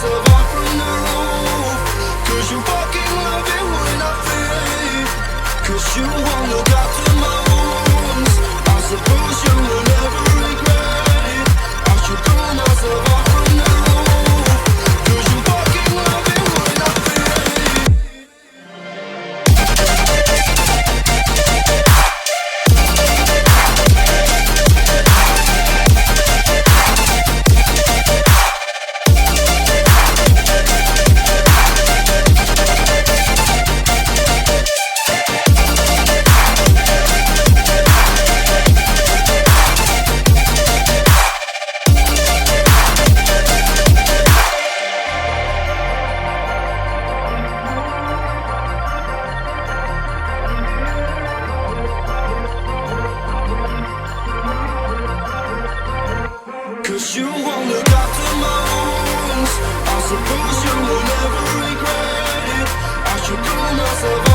myself off from the roof. Cause you fucking love it when I fade. Cause you won't look after my wounds. I suppose you will never regret it. I should throw myself off from the roof. Cause you fucking love it when I fade. Cause you won't look after my wounds. I suppose you will never regret it. I should throw myself